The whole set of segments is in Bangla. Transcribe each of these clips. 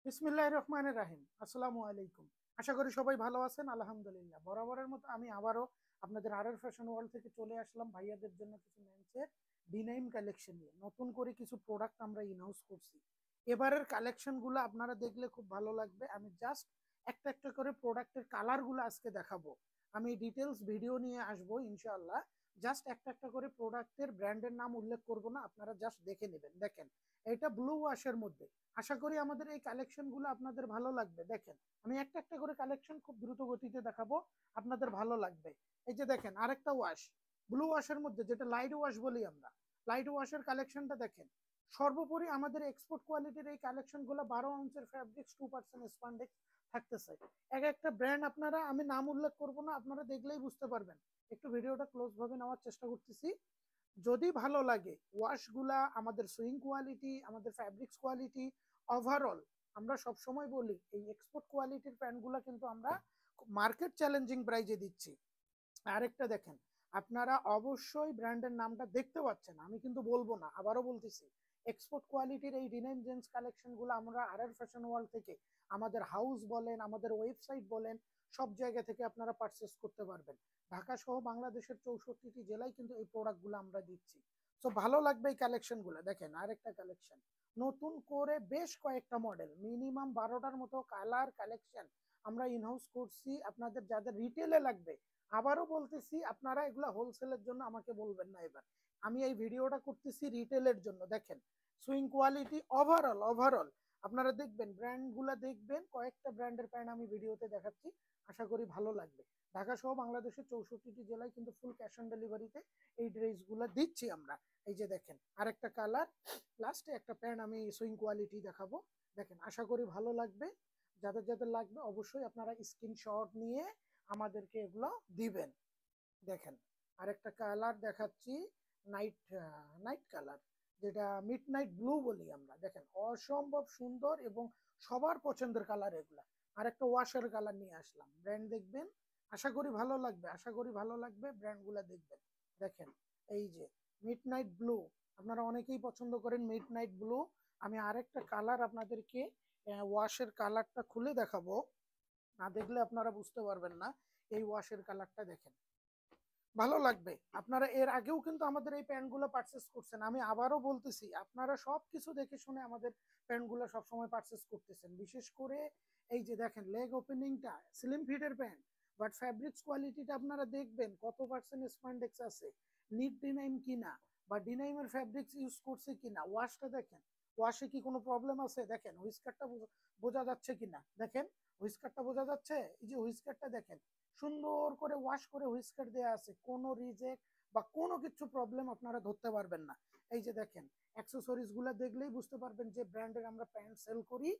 বিসমিল্লাহির রহমানির রাহিম। আসসালামু আলাইকুম। আশা করি সবাই ভালো আছেন। আলহামদুলিল্লাহ, বরাবরের মতো আমি আবারও আপনাদের আরআর ফ্যাশন ওয়ার্ল্ড থেকে চলে আসলাম ভাইয়াদের জন্য কিছু মেন্সের ডিনাইম কালেকশন নিয়ে। নতুন করে কিছু প্রোডাক্ট আমরা ইনহাউস করছি। এবারের কালেকশনগুলো আপনারা দেখলে খুব ভালো লাগবে। আমি জাস্ট একটা একটা করে প্রোডাক্টের কালারগুলো আজকে দেখাবো। আমি ডিটেলস ভিডিও নিয়ে আসবো ইনশাআল্লাহ। জাস্ট একটা একটা করে প্রোডাক্টের ব্র্যান্ডের নাম উল্লেখ করব না, আপনারা জাস্ট দেখে নেবেন। দেখেন, এটা ব্লু ওয়াশের মধ্যে। আশা করি আমাদের এই কালেকশনগুলো আপনাদের ভালো লাগবে। দেখেন, আমি একটা একটা করে কালেকশন খুব দ্রুত গতিতে দেখাবো, আপনাদের ভালো লাগবে। এই যে দেখেন, আরেকটা ওয়াশ ব্লু ওয়াশের মধ্যে, যেটা লাইট ওয়াশ বলি আমরা। লাইট ওয়াশের কালেকশনটা দেখেন। সর্বোপরি আমাদের এক্সপোর্ট কোয়ালিটির এই কালেকশনগুলো 12 আউন্সের ফ্যাব্রিক্স, 2% স্পান্ডেক্স থাকতেছে। এক একটা ব্র্যান্ড আপনারা, আমি নাম উল্লেখ করব না, আপনারা দেখলেই বুঝতে পারবেন। একটু ভিডিওটা ক্লোজ ভাবে নেওয়ার চেষ্টা করতেছি। যদি ভালো লাগে ওয়াশগুলা, আমাদের সুইং কোয়ালিটি, আমাদের ফ্যাব্রিক্স কোয়ালিটি, ওভারঅল আমরা সব সময় বলি এই এক্সপোর্ট কোয়ালিটির প্যান্টগুলো কিন্তু আমরা মার্কেট চ্যালেঞ্জিং প্রাইজে দিচ্ছি। আরেকটা দেখেন, আপনারা অবশ্যই ব্র্যান্ডের নামটা দেখতে পাচ্ছেন, আমি কিন্তু বলবো না, আবারও বলতেছি। এক্সপোর্ট কোয়ালিটির এই ডিনাইম জেন্স কালেকশনগুলো আমরা আরআর ফ্যাশন ওয়ার্ল্ড থেকে, আমাদের হাউস বলেন, আমাদের ওয়েবসাইট বলেন, সব জায়গা থেকে আপনারা পারচেস করতে পারবেন। ঢাকা সহ বাংলাদেশের 64টি জেলায় কিন্তু এই প্রোডাক্টগুলো আমরা দিচ্ছি। তো ভালো লাগবে এই কালেকশনগুলো। দেখেন, আরেকটা কালেকশন নতুন করে বেশ কয়েকটা মডেল, মিনিমাম 12টার মতো কালার কালেকশন আমরা ইনহাউস করছি। আপনাদের যাদের রিটেলে লাগবে, আবারও বলতেছি, আপনারা এগুলা হোলসেলের জন্য আমাকে বলবেন না। এবার আমি এই ভিডিওটা করতেছি রিটেলের জন্য। দেখেন, সুইং কোয়ালিটি, ওভারঅল ওভারঅল আপনারা দেখবেন, ব্র্যান্ডগুলো দেখবেন, কয়েকটা ব্র্যান্ডের প্যান্ট আমি ভিডিওতে দেখাচ্ছি। আশা করি ভালো লাগবে। ঢাকা সহ বাংলাদেশের 64টি জেলায় কিন্তু ফুল ক্যাশ অন ডেলিভারিতে এই ড্রেসগুলো দিচ্ছি আমরা। এই যে দেখেন, আরেকটা কালার, লাস্টে একটা প্যান্ট আমি সুইং কোয়ালিটি দেখাবো। দেখেন, আশা করি ভালো লাগবে। যাদের যাদের লাগবে অবশ্যই আপনারা স্ক্রিনশট নিয়ে আমাদেরকে এগুলো দিবেন। দেখেন, আরেকটা কালার দেখাচ্ছি, নাইট নাইট কালার, যেটা মিড নাইট ব্লু বলি আমরা। দেখেন, অসম্ভব সুন্দর এবং সবার পছন্দের কালার এগুলা। আরেকটা ওয়াশের কালার নিয়ে আসলাম, ব্র্যান্ড দেখবেন। আশা করি ভালো লাগবে, আশা করি ভালো লাগবে, ব্র্যান্ডগুলা দেখবেন। দেখেন, এই যে মিড নাইট ব্লু, আপনারা অনেকেই পছন্দ করেন মিড নাইট ব্লু। আমি আরেকটা কালার আপনাদেরকে ওয়াশের কালারটা খুলে দেখাবো, না দেখলে আপনারা বুঝতে পারবেন না। এই ওয়াশের কালারটা দেখেন, ভালো লাগবে। আপনারা এর আগেও কিন্তু আমাদের এই প্যান্টগুলো পারচেস করছেন। আমি আবারও বলতেছি, আপনারা সবকিছু দেখে শুনে আমাদের প্যান্টগুলো সবসময় পারচেস করতেছেন। বিশেষ করে এই যে দেখেন, লেগ ওপেনিংটা স্লিম ফিটের প্যান্ট, বাট ফ্যাব্রিক্স কোয়ালিটিটা আপনারা দেখবেন কত পার্সেন্ট স্পান্ডেক্স আছে, নিট ডিনাইম কিনা বা ডিনাইমের ফ্যাব্রিক্স ইউজ করছে কিনা। ওয়াশটা দেখেন, ওয়াশে কি কোনো প্রবলেম আছে? দেখেন, হুইস্কারটা বোঝা যাচ্ছে কিনা। দেখেন, হুইস্কারটা বোঝা যাচ্ছে। এই যে হুইস্কারটা দেখেন, সুন্দর করে ওয়াশ করে হুইস্কার দেওয়া আছে, কোনো রিজেক্ট বা কোনো কিছু প্রবলেম আপনারা ধরতে পারবেন না। এই যে দেখেন, অ্যাক্সেসরিজ গুলা দেখলেই বুঝতে পারবেন যে ব্র্যান্ডের আমরা প্যান্ট সেল করি।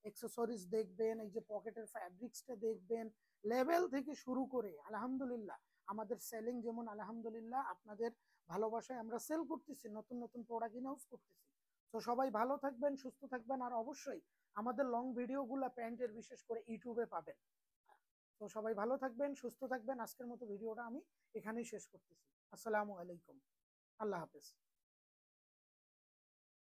অ্যাক্সেসরিজ দেখবেন, এই যে পকেটের ফ্যাব্রিক্সটা দেখবেন, লেভেল থেকে শুরু করে আলহামদুলিল্লাহ আমাদের সেলিং যেমন আলহামদুলিল্লাহ আপনাদের ভালোবাসায় আমরা সেল করতেছি, নতুন নতুন প্রোডাক্ট ইনহাউস করতেছি। তো সবাই ভালো থাকবেন, সুস্থ থাকবেন, আর অবশ্যই আমাদের লং ভিডিওগুলো প্যান্টের বিশেষ করে ইউটিউবে পাবেন। তো সবাই ভালো থাকবেন, সুস্থ থাকবেন। আজকের মতো ভিডিওটা আমি এখানেই শেষ করতেছি। আসসালামু আলাইকুম, আল্লাহ হাফেজ।